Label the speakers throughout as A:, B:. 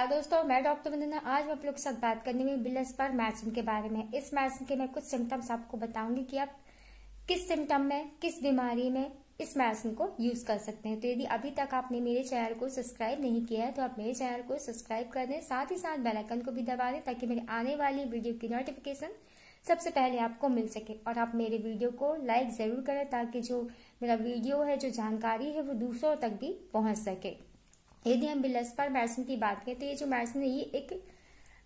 A: नमस्कार दोस्तों, मैं डॉक्टर वंदना। आज मैं आप लोग के साथ बात करने में बिलस्पर मेडिसिन के बारे में। इस मेडिसिन के मैं कुछ सिम्टम्स आपको बताऊंगी कि आप किस सिम्टम में, किस बीमारी में इस मेडिसिन को यूज कर सकते हैं। तो यदि अभी तक आपने मेरे चैनल को सब्सक्राइब नहीं किया है तो आप मेरे चैनल को सब्सक्राइब कर दें, साथ ही साथ बेल आइकन को भी दबा दें ताकि मेरे आने वाली वीडियो की नोटिफिकेशन सबसे पहले आपको मिल सके। और आप मेरे वीडियो को लाइक जरूर करें ताकि जो मेरा वीडियो है, जो जानकारी है, वो दूसरों तक भी पहुंच सके। यदि हम बिलस्पर मेडिसिन की बात करें तो ये जो मेडिसिन है ये एक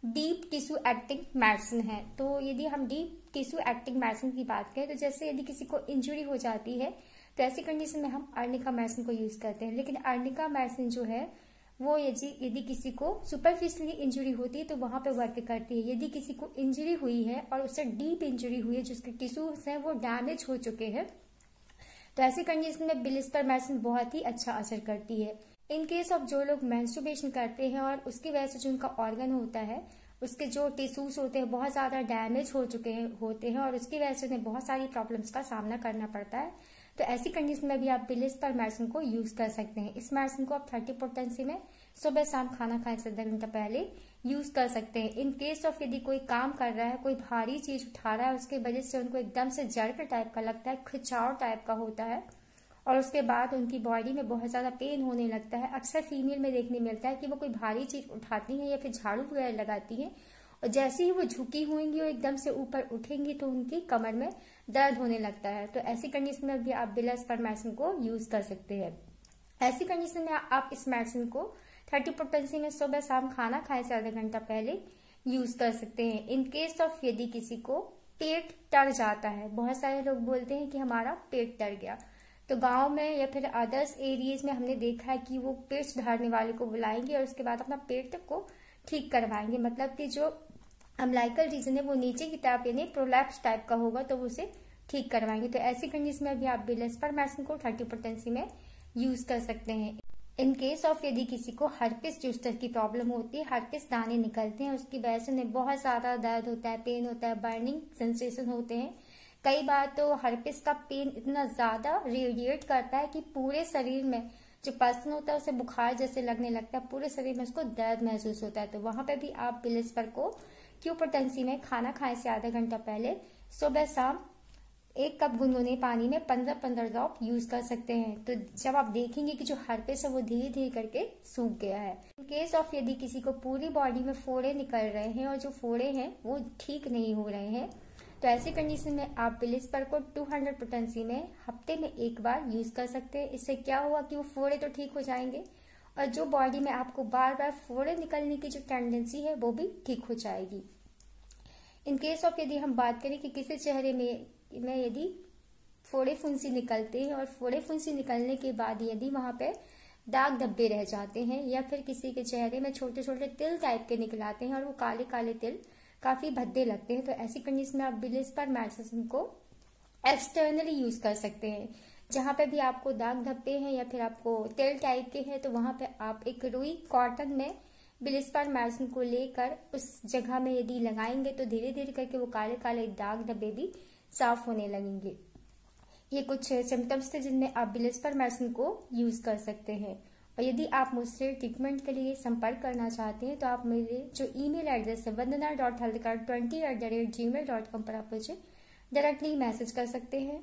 A: डीप टिश्यू एक्टिंग मेडिसिन है। तो यदि हम डीप टिश्यू एक्टिंग मेडिसिन की बात करें तो जैसे यदि किसी को इंजरी हो जाती है तो ऐसी कंडीशन में हम अर्निका मेडिसिन को यूज करते हैं। लेकिन अर्निका मेडिसिन जो है वो यदि किसी को सुपरफिशियली इंजरी होती है तो वहां पे वर्क करती है। यदि किसी को इंजरी हुई है और उससे डीप इंजरी हुई है, जिसके टिश्यूज हैं वो डैमेज हो चुके हैं, तो ऐसी कंडीशन में बिलस्पर मेडिसिन बहुत ही अच्छा असर करती है। इन केस ऑफ जो लोग मेंस्ट्रुएशन करते हैं और उसकी वजह से जो उनका ऑर्गन होता है, उसके जो टिश्यूज होते हैं बहुत ज्यादा डैमेज हो चुके होते हैं और उसकी वजह से उन्हें बहुत सारी प्रॉब्लम्स का सामना करना पड़ता है, तो ऐसी कंडीशन में भी आप बिलस्पर मेडिसिन को यूज कर सकते हैं। इस मेडिसिन को आप 30 पोटेंसी में सुबह शाम खाना खाने से आधा घंटा पहले यूज कर सकते हैं। इन केस ऑफ यदि कोई काम कर रहा है, कोई भारी चीज उठा रहा है, उसके वजह से उनको एकदम से जर्क टाइप का लगता है, खिंचाव टाइप का होता है और उसके बाद उनकी बॉडी में बहुत ज्यादा पेन होने लगता है। अक्सर फीमेल में देखने मिलता है कि वो कोई भारी चीज उठाती हैं या फिर झाड़ू वगैरह लगाती हैं और जैसे ही वो झुकी हुएंगी और एकदम से ऊपर उठेंगी तो उनकी कमर में दर्द होने लगता है। तो ऐसी कंडीशन में भी आप बिलस्पर मेडिसिन को यूज कर सकते हैं। ऐसी कंडीशन में आप इस मेडिसिन को 30 पोटेंसी में सुबह शाम खाना खाए से आधा घंटा पहले यूज कर सकते हैं। इन केस ऑफ यदि किसी को पेट टर जाता है, बहुत सारे लोग बोलते हैं कि हमारा पेट टर गया, तो गांव में या फिर अदर्स एरियाज में हमने देखा है कि वो पेट सुधारने वाले को बुलाएंगे और उसके बाद अपना पेट को ठीक करवाएंगे। मतलब कि जो अम्लाइकल रीजन है वो नीचे की तरफ यानी प्रोलैप्स टाइप का होगा तो वो उसे ठीक करवाएंगे। तो ऐसी कंडीशन में भी आप बिलस्पर मेडिसिन को 30 पोटेंसी में यूज कर सकते हैं। इन केस ऑफ यदि किसी को हर्पिस जूस्टर की प्रॉब्लम होती है, हर्पिस दाने निकलते हैं, उसकी वजह से उन्हें बहुत ज्यादा दर्द होता है, पेन होता है, बर्निंग सेंसेशन होते हैं। कई बार तो हर्पिस का पेन इतना ज्यादा रेडिएट करता है कि पूरे शरीर में जो पर्सन होता है उसे बुखार जैसे लगने लगता है, पूरे शरीर में उसको दर्द महसूस होता है। तो वहां पे भी आप बिलस्पर को क्यू पोटेंसी में खाना खाने से आधा घंटा पहले सुबह शाम 1 कप गुनगुने पानी में 15-15 ड्रॉप यूज कर सकते हैं। तो जब आप देखेंगे कि जो हर्पिस है वो धीरे धीरे करके सूख गया है। इन केस ऑफ यदि किसी को पूरी बॉडी में फोड़े निकल रहे हैं और जो फोड़े हैं वो ठीक नहीं हो रहे हैं, तो ऐसी कंडीशन में आप बिलस्पर को 200 पोटेंसी में हफ्ते में 1 बार यूज कर सकते हैं। इससे क्या हुआ कि वो फोड़े तो ठीक हो जाएंगे और जो बॉडी में आपको बार बार फोड़े निकलने की जो टेंडेंसी है वो भी ठीक हो जाएगी। इन केस ऑफ यदि हम बात करें कि किसी चेहरे में यदि फोड़े फुंसी निकलते हैं और फोड़े फुंसी निकलने के बाद यदि वहां पे दाग धब्बे रह जाते हैं या फिर किसी के चेहरे में छोटे छोटे तिल टाइप के निकल आते हैं और वो काले काले तिल काफी भद्दे लगते हैं, तो ऐसी कंडीशन में आप बिलस्पर मेडिसिन को एक्सटर्नली यूज कर सकते हैं। जहां पे भी आपको दाग धब्बे हैं या फिर आपको तिल टाइप के हैं तो वहां पे आप एक रुई कॉटन में बिलस्पर मेडिसिन को लेकर उस जगह में यदि लगाएंगे तो धीरे धीरे करके वो काले काले दाग धब्बे भी साफ होने लगेंगे। ये कुछ सिम्टम्स थे जिनमें आप बिलस्पर मेडिसिन को यूज कर सकते हैं। और यदि आप मुझसे ट्रीटमेंट के लिए संपर्क करना चाहते हैं तो आप मेरे जो ईमेल एड्रेस है vandana.healthcare20@gmail.com पर आप मुझे डायरेक्टली मैसेज कर सकते हैं।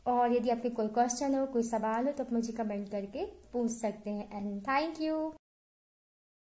A: और यदि आपके कोई क्वेश्चन हो, कोई सवाल हो तो आप मुझे कमेंट करके पूछ सकते हैं। And thank you.